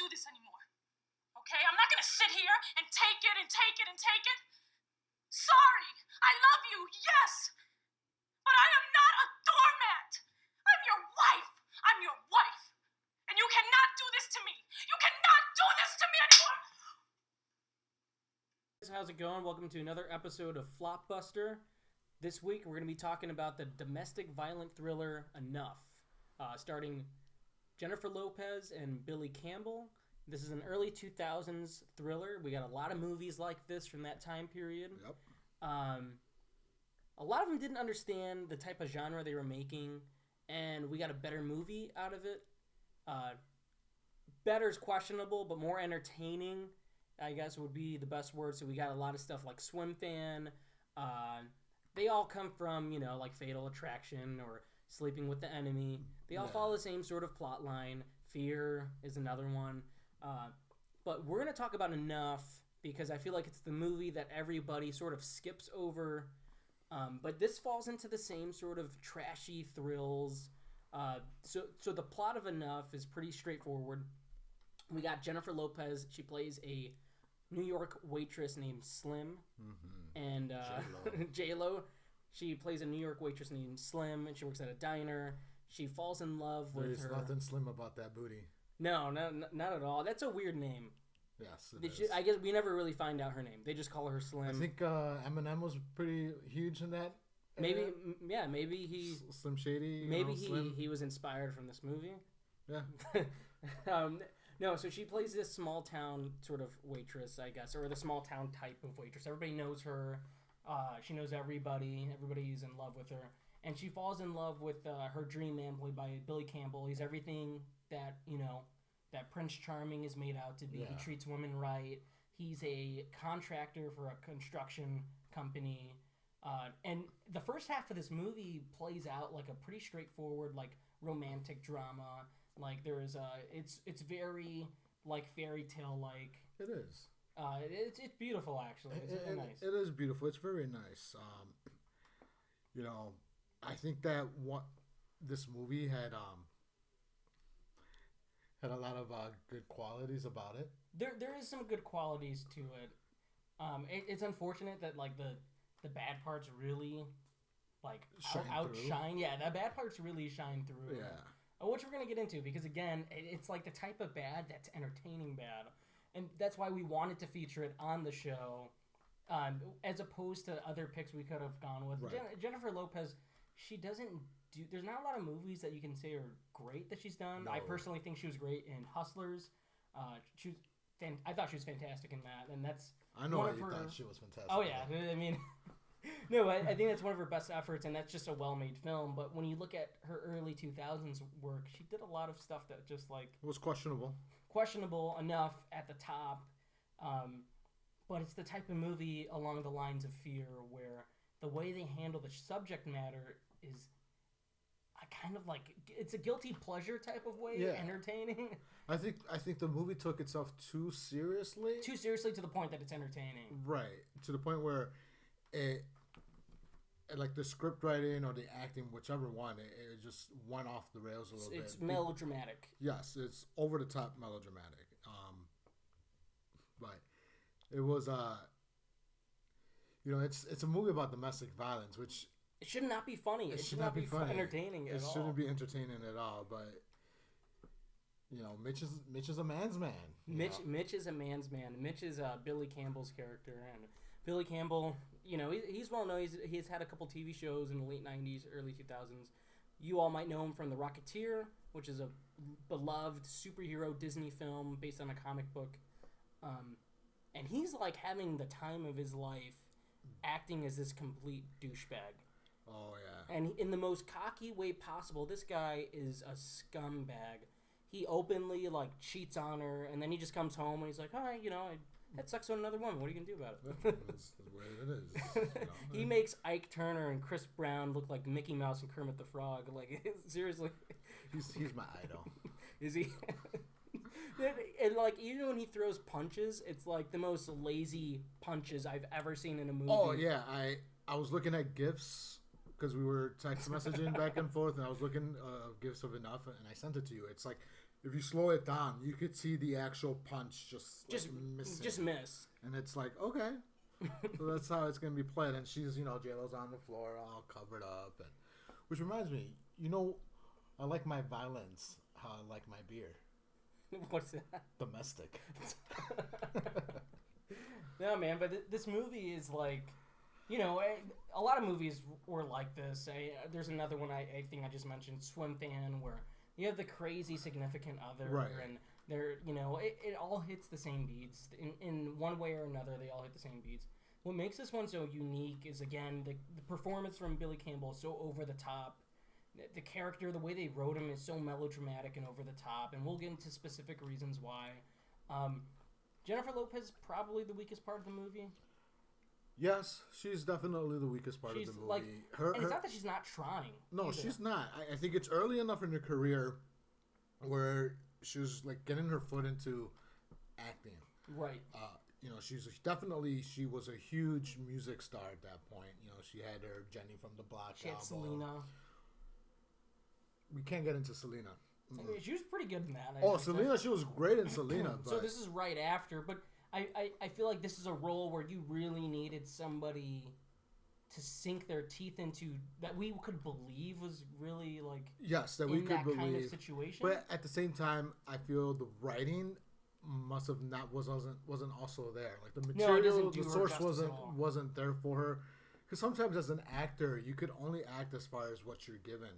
do this anymore. Okay? I'm not gonna sit here and take it and take it and take it. Sorry, I love you, yes, but I am not a doormat. I'm your wife. I'm your wife. And you cannot do this to me. You cannot do this to me anymore. How's it going? Welcome to another episode of FLOPBUSTER. This week we're going to be talking about the domestic violent thriller Enough, starring Jennifer Lopez and Billy Campbell. This is an early 2000s thriller. We got a lot of movies like this from that time period. Yep. A lot of them didn't understand the type of genre they were making, and we got a better movie out of it. Better's questionable, but more entertaining, I guess, would be the best word. So we got a lot of stuff like Swim Fan. They all come from, like Fatal Attraction or Sleeping with the Enemy. They all follow the same sort of plot line. Fear is another one. But we're going to talk about Enough because I feel like it's the movie that everybody sort of skips over. But this falls into the same sort of trashy thrills. So the plot of Enough is pretty straightforward. We got Jennifer Lopez. She plays a New York waitress named Slim. Mm-hmm. And J-Lo. She plays a New York waitress named Slim, and she works at a diner. She falls in love with her. There's nothing slim about that booty. No, not at all. That's a weird name. Yes, it is. I guess we never really find out her name. They just call her Slim. I think Eminem was pretty huge in that. Maybe he Slim Shady. Maybe Slim. he was inspired from this movie. Yeah. No, so she plays this small town sort of waitress, I guess, or the small town type of waitress. Everybody knows her. She knows everybody. Everybody's in love with her. And she falls in love with her dream man played by Billy Campbell. He's everything that, that Prince Charming is made out to be. Yeah. He treats women right. He's a contractor for a construction company. And the first half of this movie plays out like a pretty straightforward, like, romantic drama. Like, there's it's very, like, fairy tale like. It is. It's beautiful, actually. It's really nice. It is beautiful. It's very nice. I think that this movie had a lot of good qualities about it. There is some good qualities to it. It's unfortunate that, like, the bad parts really, like, outshine. Yeah, the bad parts really shine through. Yeah. Which we're going to get into because, again, it's like the type of bad that's entertaining bad. And that's why we wanted to feature it on the show as opposed to other picks we could have gone with. Right. Jennifer Lopez, she doesn't do... There's not a lot of movies that you can say are great that she's done. No. I personally think she was great in Hustlers. I thought she was fantastic in that, and that's... I know why you thought she was fantastic. Oh, yeah. I mean... No, I think that's one of her best efforts, and that's just a well-made film. But when you look at her early 2000s work, she did a lot of stuff that just, like... It was questionable. Questionable enough at the top. But it's the type of movie along the lines of Fear where the way they handle the subject matter is kind of like... It's a guilty pleasure type of way, entertaining. I think the movie took itself too seriously. Too seriously to the point that it's entertaining. Right. To the point where... like the script writing or the acting, whichever one, it just went off the rails a little bit. It's melodramatic. Yes, it's over the top melodramatic. But it was it's a movie about domestic violence, which it should not be funny. It should not be funny. Entertaining at all. It shouldn't be entertaining at all. But Mitch is a man's man. Mitch is a man's man. Mitch is Billy Campbell's character, and Billy Campbell, he's well known. He's had a couple TV shows in the late 90s, early 2000s. You all might know him from The Rocketeer, which is a beloved superhero Disney film based on a comic book. And he's like having the time of his life acting as this complete douchebag. Oh, yeah. And in the most cocky way possible, this guy is a scumbag. He openly, like, cheats on her, and then he just comes home and he's like, "Hi, that sucks on another one. What are you going to do about it?" That's the way it is. He makes Ike Turner and Chris Brown look like Mickey Mouse and Kermit the Frog. Like, seriously. He's my idol. Is he? And, like, even when he throws punches, it's, like, the most lazy punches I've ever seen in a movie. Oh, yeah. I was looking at GIFs because we were text messaging back and forth, and I was looking GIFs of Enough, and I sent it to you. It's like if you slow it down, you could see the actual punch just missing. Just miss. And it's like, okay. So that's how it's going to be played. And she's, J-Lo's on the floor all covered up. And which reminds me, I like my violence how I like my beer. What's that? Domestic. No, man, but this movie is like, a lot of movies were like this. There's another one I think I just mentioned, Swim Fan, where you have the crazy significant other, right. And they're, it all hits the same beats. In one way or another, they all hit the same beats. What makes this one so unique is, again, the performance from Billy Campbell is so over the top. The character, the way they wrote him is so melodramatic and over the top, and we'll get into specific reasons why. Jennifer Lopez is probably the weakest part of the movie. Yes, she's definitely the weakest part of the movie. Like, and it's not that she's not trying. No, either. She's not. I think it's early enough in her career where she was like getting her foot into acting. Right. She was a huge music star at that point. She had her Jenny from the Block She had album. Selena. We can't get into Selena. Mm-hmm. She was pretty good in that. Selena, she was great in Selena. So this is right after, but I feel like this is a role where you really needed somebody to sink their teeth into that we could believe was really like that we could believe kind of situation. But at the same time, I feel the writing must have wasn't also there. Like the material, the source wasn't there for her. Because sometimes as an actor, you could only act as far as what you're given.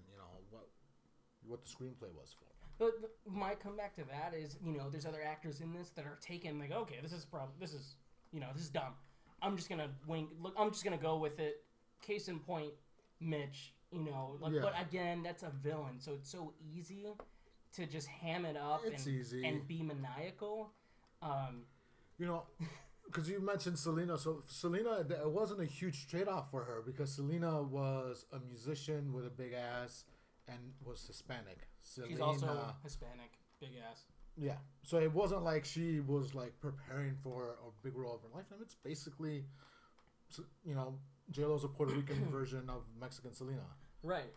What the screenplay was for. But my comeback to that is, there's other actors in this that are taken like, okay, this is dumb. I'm just gonna I'm just gonna go with it. Case in point, Mitch. But again, that's a villain, so it's so easy to just ham it up and be maniacal. Because you mentioned Selena. So Selena, it wasn't a huge trade-off for her because Selena was a musician with a big ass and was Hispanic. She's also Hispanic, big ass. Yeah. So it wasn't like she was like preparing for a big role of her life. It's basically, J-Lo's a Puerto Rican version of Mexican Selena. Right.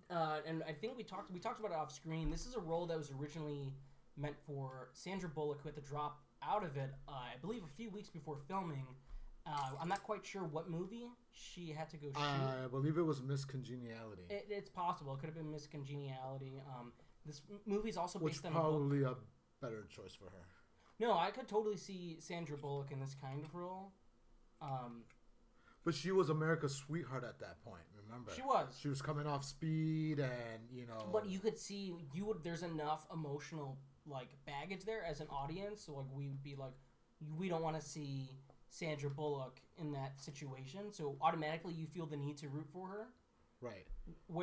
And I think we talked about it off screen. This is a role that was originally meant for Sandra Bullock, who had to drop out of it, I believe a few weeks before filming. I'm not quite sure what movie she had to go shoot. I believe it was Miss Congeniality. It's possible. It could have been Miss Congeniality. This movie's also based on probably a better choice for her. No, I could totally see Sandra Bullock in this kind of role. But she was America's sweetheart at that point, remember? She was. She was coming off Speed and, But you could see, there's enough emotional, baggage there as an audience. So, we would be like, we don't want to see Sandra Bullock in that situation. So, automatically you feel the need to root for her. Right.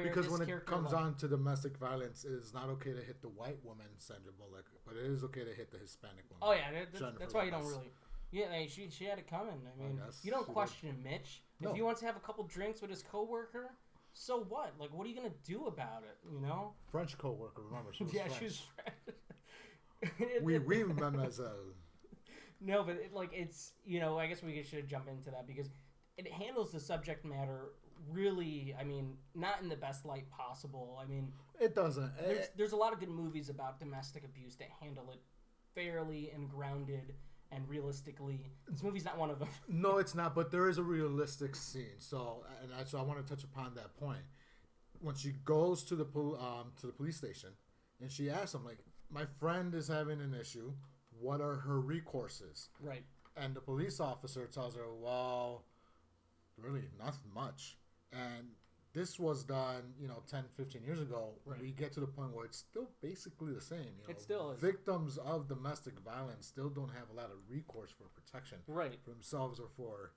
Because when it comes on to domestic violence, it is not okay to hit the white woman, Sandra Bullock, but it is okay to hit the Hispanic woman. Oh, yeah. That's why you don't really... Yeah, she had it coming. I mean, you don't question Mitch. No. If he wants to have a couple drinks with his coworker, so what? What are you going to do about it, French coworker, remember. She was French. She was French. We mademoiselle. No, but it's, I guess we should jump into that because it handles the subject matter really, not in the best light possible. It doesn't. There's a lot of good movies about domestic abuse that handle it fairly and grounded and realistically. This movie's not one of them. No, it's not, but there is a realistic scene. So I want to touch upon that point. When she goes to the police station and she asks them, my friend is having an issue. What are her recourses? Right. And the police officer tells her, well, really, not much. And this was done, 10, 15 years ago. Right. We get to the point where it's still basically the same. It still is. Victims of domestic violence still don't have a lot of recourse for protection. Right. For themselves or for,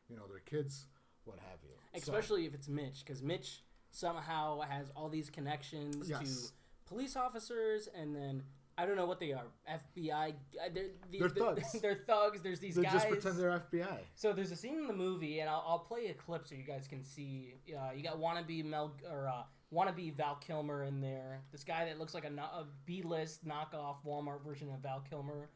their kids, what have you. Especially if it's Mitch, because Mitch somehow has all these connections to police officers, and then I don't know what they are. FBI. They're thugs. They're thugs. There's these guys. They just pretend they're FBI. So there's a scene in the movie, and I'll play a clip so you guys can see. You got wannabe Val Kilmer in there. This guy that looks like a B-list knockoff Walmart version of Val Kilmer,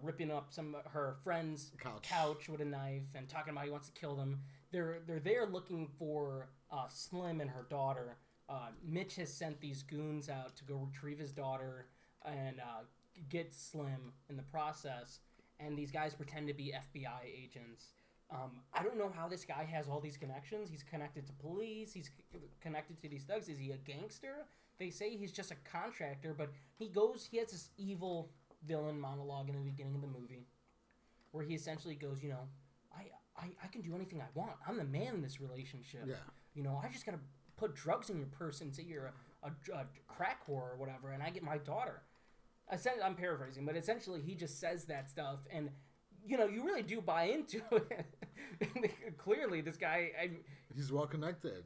ripping up her friend's couch with a knife and talking about he wants to kill them. They're there looking for Slim and her daughter. Mitch has sent these goons out to go retrieve his daughter. and gets Slim in the process. And these guys pretend to be FBI agents. I don't know how this guy has all these connections. He's connected to police. He's connected to these thugs. Is he a gangster? They say he's just a contractor, but he has this evil villain monologue in the beginning of the movie where he essentially goes, I can do anything I want. I'm the man in this relationship. Yeah. I just got to put drugs in your purse and say you're a crack whore or whatever, and I get my daughter. I'm paraphrasing, but essentially he just says that stuff, and you really do buy into it. Clearly, this guy, he's well connected.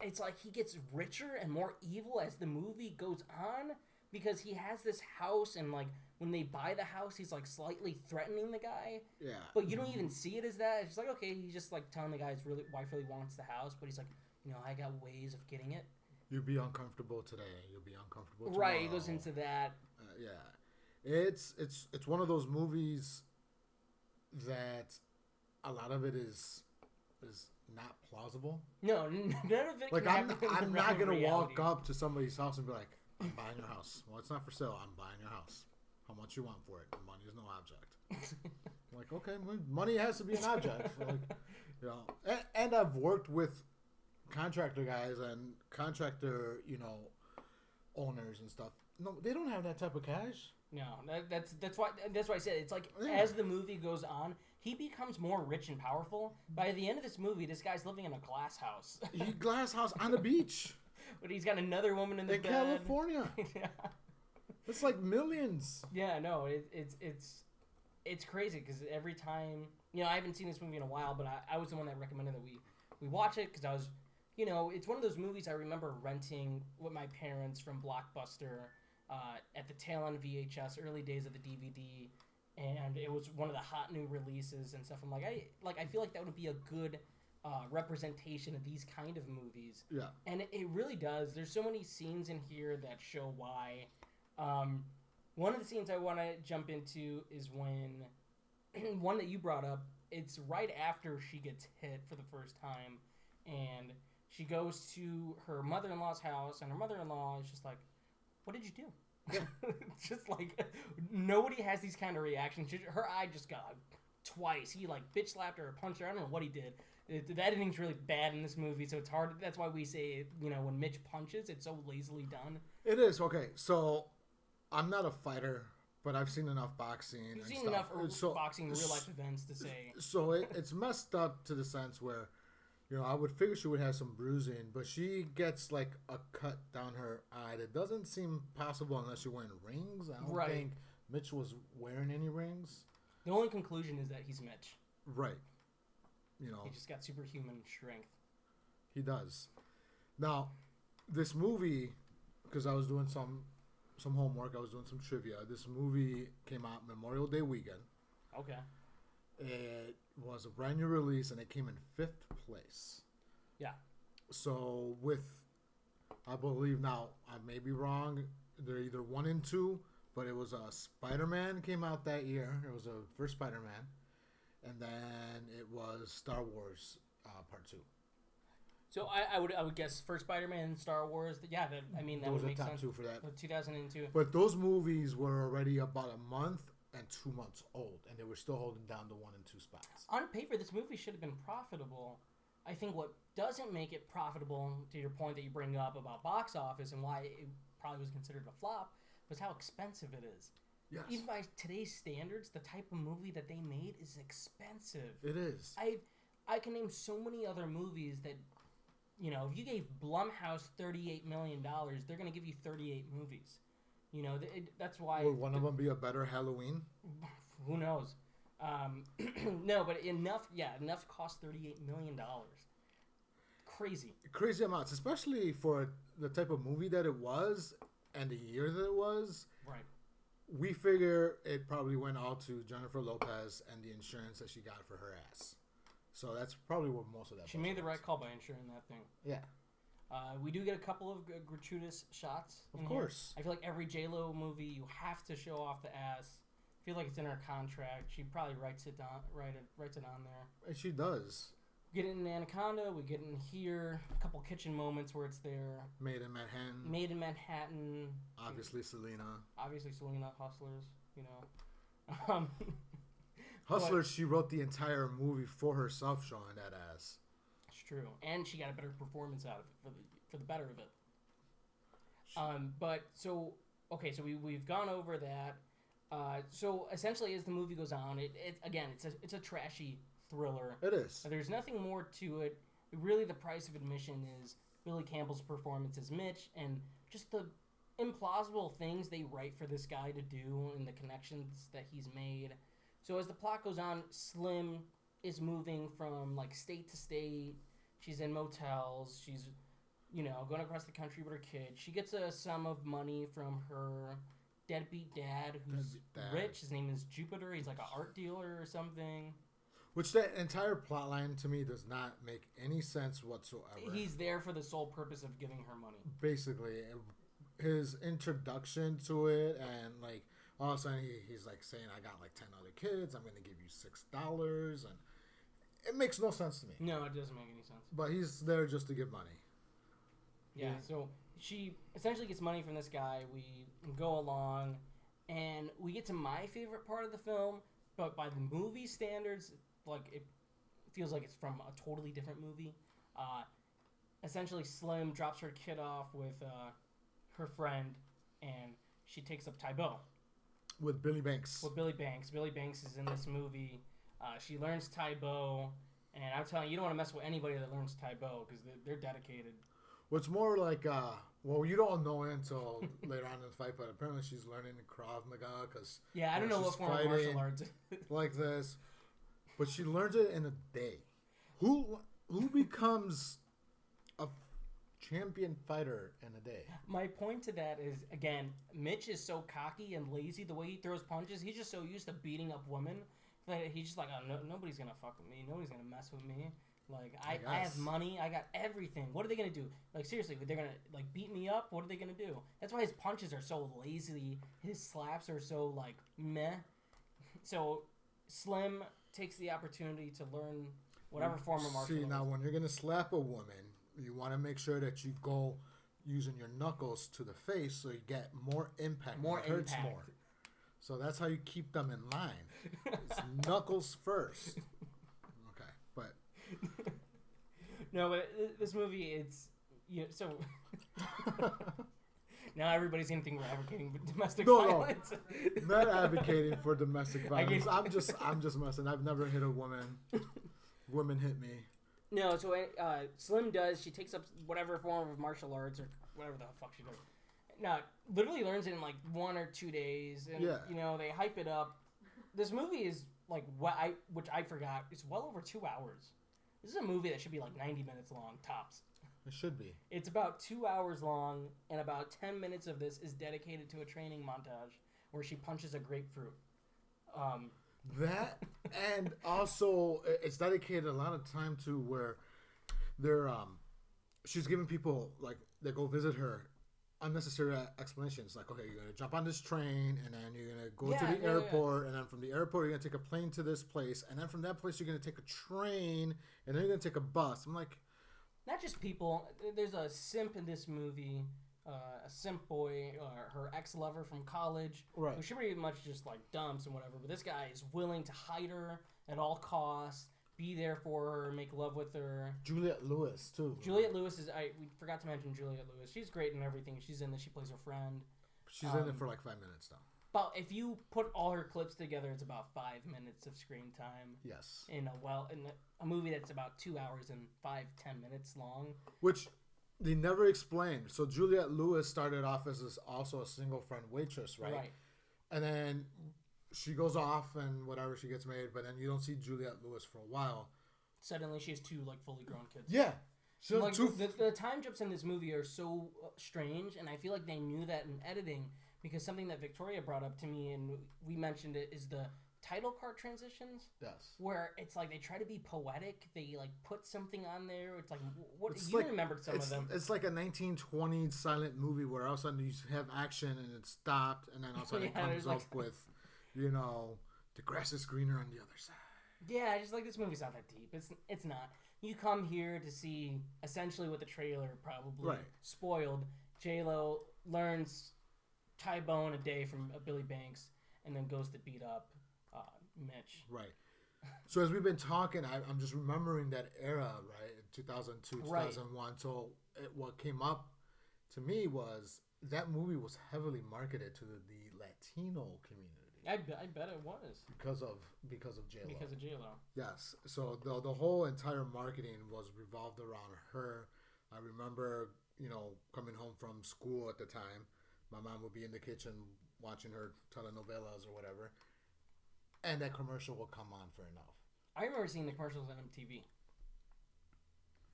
It's like he gets richer and more evil as the movie goes on because he has this house, and like when they buy the house, he's like slightly threatening the guy. Yeah. But you don't even see it as that. It's just like, okay, he's just like telling the guy his wife really wants the house, but he's like, I got ways of getting it. You'll be uncomfortable today. You'll be uncomfortable tomorrow. Right. He goes into that. Yeah. It's one of those movies that a lot of it is not plausible. No, none of it. Like I'm not gonna reality. walk up to somebody's house and be like, "I'm buying your house." Well, it's not for sale. I'm buying your house. How much you want for it? Money is no object. I'm like, okay, money has to be an object. So like, and I've worked with contractor guys and contractor, owners and stuff. No, they don't have that type of cash. No, that's why I said it's like as the movie goes on, he becomes more rich and powerful. By the end of this movie, this guy's living in a glass house. Glass house on the beach. But he's got another woman in the bed. California. Yeah. It's like millions. Yeah, no, it's crazy because every time I haven't seen this movie in a while, but I was the one that recommended that we watch it because I was it's one of those movies I remember renting with my parents from Blockbuster. At the tail end VHS, early days of the DVD, and it was one of the hot new releases and stuff. I'm like, I feel like that would be a good representation of these kind of movies. Yeah. And it really does. There's so many scenes in here that show why. One of the scenes I want to jump into is when one that you brought up. It's right after she gets hit for the first time, and she goes to her mother-in-law's house, and her mother-in-law is just like, "What did you do?" Just like nobody has these kind of reactions. Her eye just got twice. He like bitch slapped her or punched her. I don't know what he did. The editing's really bad in this movie, so it's hard. That's why we say when Mitch punches, it's so lazily done. It is okay. So I'm not a fighter, but I've seen enough boxing. You've seen enough boxing real life events to say. So it's messed up to the sense where. I would figure she would have some bruising, but she gets like a cut down her eye that doesn't seem possible unless you're wearing rings. I don't think Mitch was wearing any rings. The only conclusion is that he's Mitch. Right. He just got superhuman strength. He does. Now, this movie, because I was doing some homework, I was doing some trivia. This movie came out Memorial Day weekend. Okay. It was a brand new release, and it came in 5th place. Yeah. So I believe now, I may be wrong, they're either 1 and 2, but it was a Spider-Man came out that year. It was a first Spider-Man. And then it was Star Wars Part 2. So I would guess first Spider-Man, Star Wars. Yeah, that would make sense. Top 2 for that. 2002. But those movies were already about a month and 2 months old, and they were still holding down the 1 and 2 spots. On paper, this movie should have been profitable. I think what doesn't make it profitable, to your point that you bring up about box office and why it probably was considered a flop, was how expensive it is. Yes. Even by today's standards, the type of movie that they made is expensive. It is. I can name so many other movies that, if you gave Blumhouse $38 million, they're going to give you 38 movies. That's why. Would one of them be a better Halloween? Who knows? No, but enough cost $38 million. Crazy amounts, especially for the type of movie that it was and the year that it was. Right. We figure it probably went all to Jennifer Lopez and the insurance that she got for her ass. So that's probably what most of that. She made the right call by insuring that thing. Yeah. We do get a couple of gratuitous shots. Of course. Here. I feel like every J-Lo movie, you have to show off the ass. I feel like it's in her contract. She probably writes it on there. And she does. get it in Anaconda. We get in here. A couple kitchen moments where it's there. Made in Manhattan. Made in Manhattan. Obviously, Selena. Hustlers. You know. Hustlers. She wrote the entire movie for herself, showing that ass. It's true, and she got a better performance out of it for the better of it. So we've gone over that. So essentially, as the movie goes on, it's a trashy thriller. It is. There's nothing more to it. Really, the price of admission is Billy Campbell's performance as Mitch, and just the implausible things they write for this guy to do, and the connections that he's made. So as the plot goes on, Slim is moving from like state to state. She's in motels. She's going across the country with her kid. She gets a sum of money from her deadbeat dad, who's rich. His name is Jupiter. He's like an art dealer or something. Which that entire plot line to me does not make any sense whatsoever. He's there for the sole purpose of giving her money. Basically, his introduction to it, and like all of a sudden he's like saying, "I got like 10 other kids. I'm going to give you $6," and it makes no sense to me. No, it doesn't make any sense. But he's there just to give money. Yeah, so she essentially gets money from this guy. We go along, and we get to my favorite part of the film, but by the movie standards, like it feels like it's from a totally different movie. Essentially, Slim drops her kid off with her friend, and she takes up Tae-Bo. With Billy Banks. Billy Banks is in this movie. She learns Tae-Bo, and I'm telling you, you don't want to mess with anybody that learns Tae-Bo because they're dedicated. What's more like, you don't know it until later on in the fight, but apparently she's learning Krav Maga because I don't know what form of martial arts like this, but she learns it in a day. Who becomes a champion fighter in a day? My point to that is, again, Mitch is so cocky and lazy the way he throws punches. He's just so used to beating up women that he's just like, oh, no, nobody's gonna fuck with me. Nobody's gonna mess with me. Like, I have money. I got everything. What are they going to do? Like, seriously, they're going to, like, beat me up? What are they going to do? That's why his punches are so lazy. His slaps are so, like, meh. So, Slim takes the opportunity to learn whatever form of martial arts. See, now, when you're going to slap a woman, you want to make sure that you go using your knuckles to the face so you get more impact. It hurts more. So that's how you keep them in line. It's knuckles first. Okay, but... No, but this movie, it's so now everybody's gonna think we're advocating for domestic violence. No, not advocating for domestic violence. I'm just messing. I've never hit a woman. Women hit me. No, so Slim does. She takes up whatever form of martial arts or whatever the fuck she does. No, literally learns it in like 1 or 2 days, and they hype it up. This movie is like which I forgot. It's well over 2 hours. This is a movie that should be like 90 minutes long, tops. It should be. It's about 2 hours long, and about 10 minutes of this is dedicated to a training montage where she punches a grapefruit. That, and also it's dedicated a lot of time to where they're she's giving people like that go visit her unnecessary explanations, like, okay, you're gonna jump on this train, and then you're gonna go to the airport, and then from the airport you're gonna take a plane to this place, and then from that place you're gonna take a train, and then you're gonna take a bus. I'm like, not just people. There's a simp in this movie, a simp boy, her ex-lover from college, right? Who she pretty much just like dumps and whatever. But this guy is willing to hide her at all costs, be there for her, make love with her. Juliette Lewis too. Juliette Lewis we forgot to mention Juliette Lewis. She's great in everything. She's in this. She plays her friend. She's in it for like 5 minutes though. But if you put all her clips together, it's about 5 minutes of screen time. Yes. In a movie that's about 2 hours and 5-10 minutes long. Which they never explained. So Juliette Lewis started off as also a single friend waitress, right? Right. And then she goes off and whatever, she gets married, but then you don't see Juliette Lewis for a while. Suddenly she has 2 like fully grown kids. Yeah. So like, the time jumps in this movie are so strange, and I feel like they knew that in editing, because something that Victoria brought up to me and we mentioned it is the title card transitions. Yes. Where it's like they try to be poetic. They like put something on there. It's like you remembered some of them. It's like a 1920s silent movie where all of a sudden you have action and it's stopped, and then all of a sudden it comes up with, the grass is greener on the other side. Yeah, just like this movie's not that deep. It's not. You come here to see essentially what the trailer probably spoiled. J-Lo learns Ty Bone a day from Billy Banks and then goes to beat up Mitch. Right. So as we've been talking, I'm just remembering that era, right? 2002, 2001. Right. So what came up to me was that movie was heavily marketed to the Latino community. I bet it was because of J-Lo. Because of J-Lo. Yes. So the whole entire marketing was revolved around her. I remember, coming home from school at the time, my mom would be in the kitchen watching her telenovelas or whatever, and that commercial will come on for enough. I remember seeing the commercials on MTV.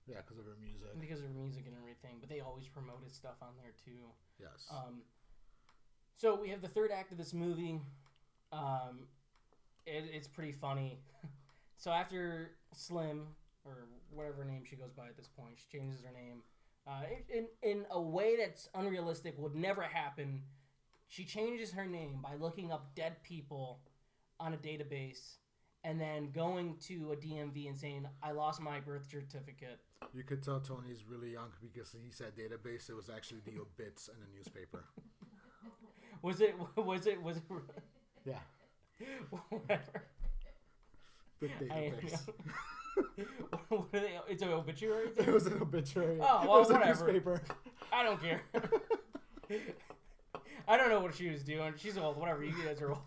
Yeah, because of her music. Because of her music and everything, but they always promoted stuff on there too. Yes. So we have the third act of this movie. It's pretty funny. So after Slim, or whatever name she goes by at this point, she changes her name. In a way that's unrealistic, would never happen. She changes her name by looking up dead people on a database and then going to a DMV and saying, I lost my birth certificate. You could tell Tony's really young because he said database. It was actually the obits in the newspaper. Was it? Yeah. Whatever. The database. What are they? It's an obituary thing? It was an obituary. Oh, well, it was whatever. A newspaper. I don't care. I don't know what she was doing. She's old. Whatever. You guys are old.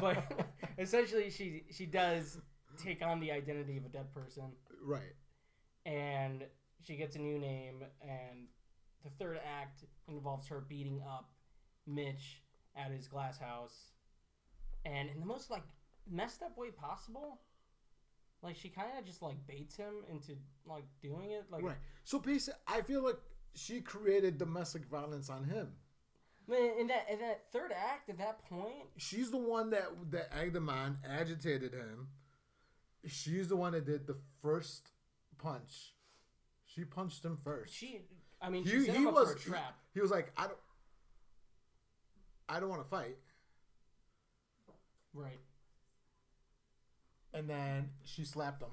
But essentially, she does take on the identity of a dead person. Right. And she gets a new name, and the third act involves her beating up Mitch at his glass house. And in the most, messed up way possible. She kind of just, baits him into, doing it. Right. So, basically, I feel like she created domestic violence on him. In that third act, at that point... She's the one that egged him on, agitated him. She's the one that did the first punch. She punched him first. She set him up for a trap. He was like, I don't want to fight. Right. And then she slapped him.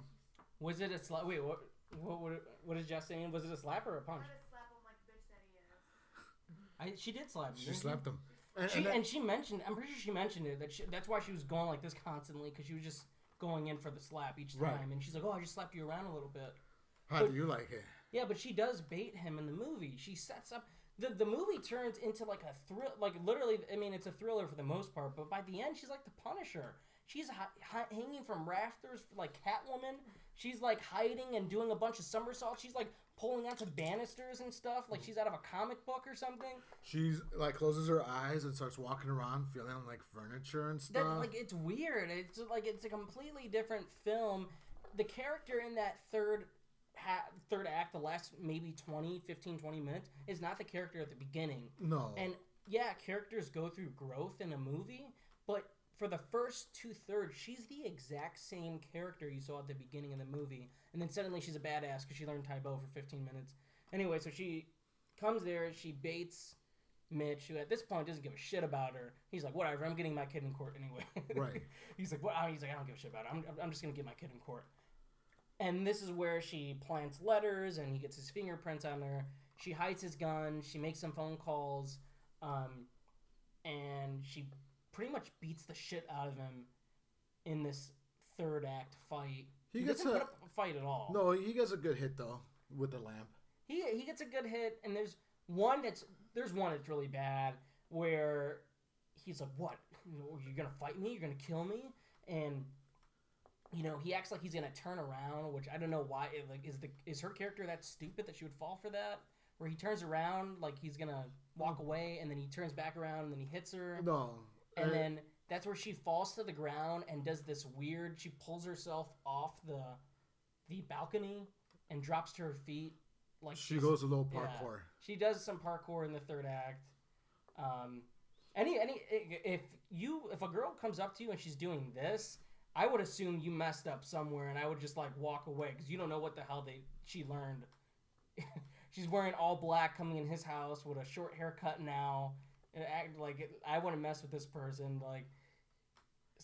Was it a slap? Wait, what is Jess saying? Was it a slap or a punch? I'm gonna slap him like the bitch that he is. She did slap him. She slapped him. And she mentioned, I'm pretty sure she mentioned it, that's why she was going like this constantly, because she was just going in for the slap each time. Right. And she's like, I just slapped you around a little bit. How do you like it? Yeah, but she does bait him in the movie. She sets up... The movie turns into a thrill... literally, it's a thriller for the most part, but by the end, she's like the Punisher. She's hanging from rafters like Catwoman. She's hiding and doing a bunch of somersaults. She's pulling onto banisters and stuff. She's out of a comic book or something. She's closes her eyes and starts walking around feeling like furniture and stuff. It's weird. It's it's a completely different film. The character in that third act, the last maybe 15, 20 minutes, is not the character at the beginning. No. And yeah, characters go through growth in a movie, but for the first 2/3, she's the exact same character you saw at the beginning of the movie. And then suddenly she's a badass because she learned Tai Bo for 15 minutes. Anyway, so she comes there, she baits Mitch, who at this point doesn't give a shit about her. He's like, whatever, I'm getting my kid in court anyway. Right. He's like, what? He's like, I don't give a shit about it. I'm just going to get my kid in court. And this is where she plants letters, and he gets his fingerprints on her. She hides his gun. She makes some phone calls. And she pretty much beats the shit out of him in this third act fight. He doesn't put up a fight at all. No, he gets a good hit, though, with the lamp. He gets a good hit, and there's one that's really bad, where he's like, what? You're going to fight me? You're going to kill me? And... he acts like he's gonna turn around, which I don't know why. Is her character that stupid that she would fall for that? Where he turns around like he's gonna walk away, and then he turns back around, and then he hits her. No. And then that's where she falls to the ground and does this weird. She pulls herself off the balcony and drops to her feet. She goes a little parkour. Yeah, she does some parkour in the third act. If a girl comes up to you and she's doing this, I would assume you messed up somewhere, and I would just walk away because you don't know what the hell she learned. She's wearing all black, coming in his house with a short haircut now, and act like I wouldn't mess with this person.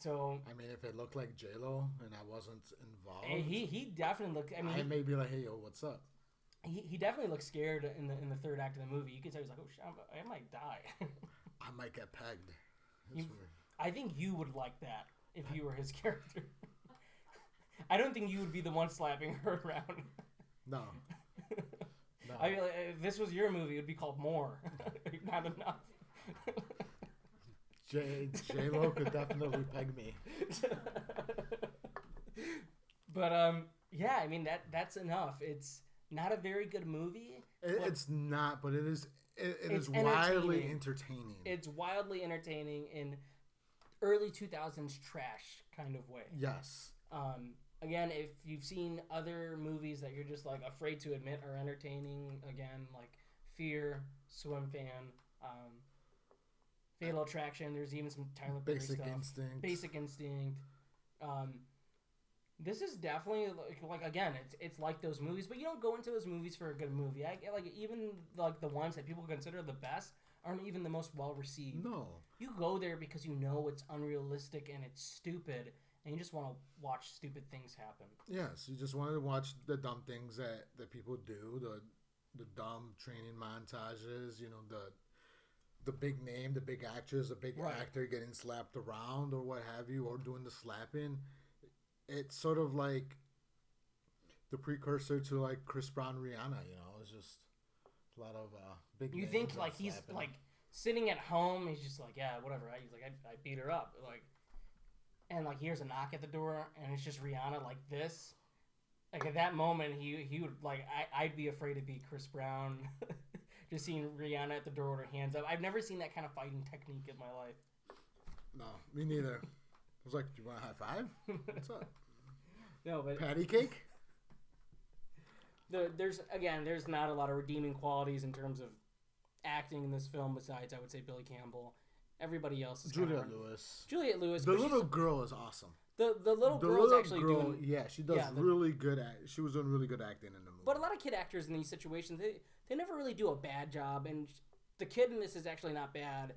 So I mean, if it looked like J-Lo and I wasn't involved, he definitely looked. I mean, I may be like, hey, yo, what's up? He definitely looked scared in the third act of the movie. You could tell he was like, oh shit, I might die. I might get pegged. I think you would like that if you were his character. I don't think you would be the one slapping her around. No. I mean, like, if this was your movie, it would be called More. Not enough. J-Lo could definitely peg me. But yeah, I mean that's enough. It's not a very good movie. It's not, but it is. It is wildly entertaining. It's wildly entertaining in early 2000s trash kind of way. Yes. Again, if you've seen other movies that you're just like afraid to admit are entertaining, again, like Fear, Swim Fan, Fatal Attraction. There's even some Tyler Perry Basic stuff. Instinct. Basic Instinct. This is definitely like again, it's like those movies, but you don't go into those movies for a good movie. Like even like the ones that people consider the best aren't even the most well received. No. You go there because you know it's unrealistic and it's stupid, and you just want to watch stupid things happen. Yes, you just want to watch the dumb things that people do, the dumb training montages, you know, the big name, the big actress, the big actor getting slapped around or what have you, or doing the slapping. It's sort of like the precursor to like Chris Brown, Rihanna. You know, it's just a lot of big. You think like he's slapping. Like sitting at home, he's just like, yeah, whatever. Right? He's like, I beat her up, like, and like here's a knock at the door, and it's just Rihanna like this. Like at that moment, he would like I'd be afraid to be Chris Brown. Just seeing Rihanna at the door with her hands up. I've never seen that kind of fighting technique in my life. No, me neither. I was like, do you want a high five? What's up? No, but patty cake? There's not a lot of redeeming qualities in terms of acting in this film besides, I would say, Billy Campbell. Everybody else is Juliette Lewis. Juliette Lewis. The little girl is awesome. The little girl's actually doing... Yeah, she does really good... She was doing really good acting in the movie. But a lot of kid actors in these situations, they never really do a bad job. And the kid in this is actually not bad.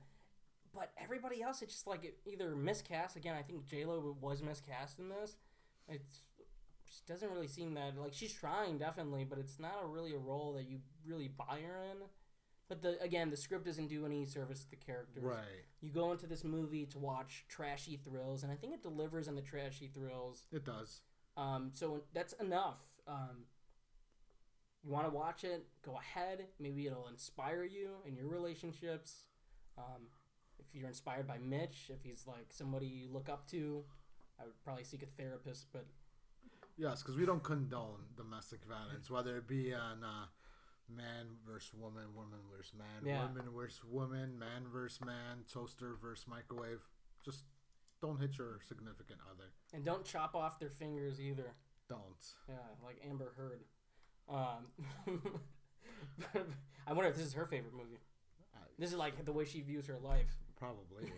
But everybody else, it's just like either miscast. Again, I think J-Lo was miscast in this. It just doesn't really seem that... Like, she's trying, definitely, but it's not really a role that you really buy her in. But, the script doesn't do any service to the characters. Right. You go into this movie to watch trashy thrills, and I think it delivers on the trashy thrills. It does. So that's enough. You want to watch it, go ahead. Maybe it'll inspire you in your relationships. If you're inspired by Mitch, if he's like somebody you look up to, I would probably seek a therapist. But yes, because we don't condone domestic violence, whether it be on man versus woman, woman versus man, woman versus woman, man versus man, toaster versus microwave. Just don't hit your significant other. And don't chop off their fingers either. Don't. Yeah, like Amber Heard. I wonder if this is her favorite movie. This is like the way she views her life. Probably.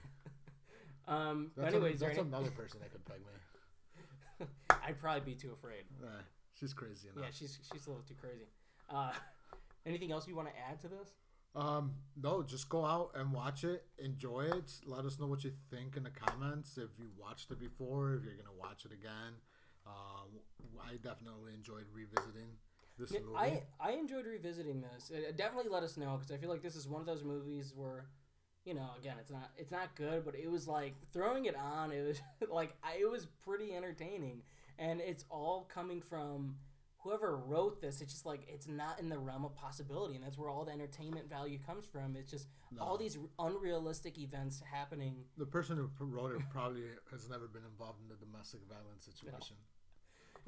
That's another person that could peg me. I'd probably be too afraid. She's crazy enough. Yeah, she's a little too crazy. Anything else you want to add to this? No, just go out and watch it. Enjoy it. Let us know what you think in the comments. If you watched it before, if you're going to watch it again. I definitely enjoyed revisiting this movie. I enjoyed revisiting this. Definitely let us know, because I feel like this is one of those movies where, you know, again, it's not good, but it was like throwing it on. It was like it was pretty entertaining, and it's all coming from whoever wrote this. It's just like it's not in the realm of possibility, and that's where all the entertainment value comes from. It's just all these unrealistic events happening. The person who wrote it probably has never been involved in a domestic violence situation. No.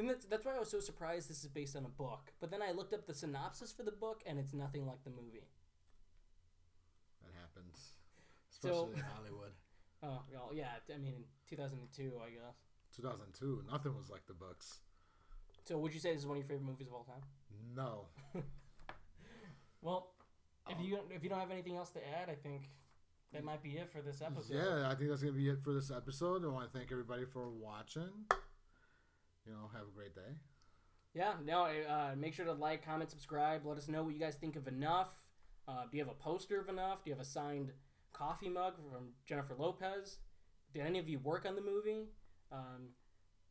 And that's why I was so surprised this is based on a book. But then I looked up the synopsis for the book, and it's nothing like the movie. That happens. Especially in Hollywood. Oh, well, yeah. I mean, in 2002, I guess. 2002. Nothing was like the books. So would you say this is one of your favorite movies of all time? No. Well, if you don't have anything else to add, I think that might be it for this episode. Yeah, I think that's going to be it for this episode. I want to thank everybody for watching. You know, have a great day. Yeah, no, make sure to like, comment, subscribe. Let us know what you guys think of Enough. Do you have a poster of Enough? Do you have a signed coffee mug from Jennifer Lopez? did any of you work on the movie?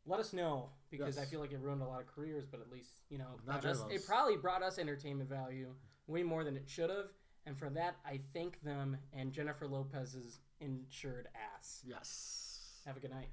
Let us know, because Yes. I feel like it ruined a lot of careers, but at least, Not it probably brought us entertainment value way more than it should have. And for that, I thank them and Jennifer Lopez's insured ass. Yes. Have a good night.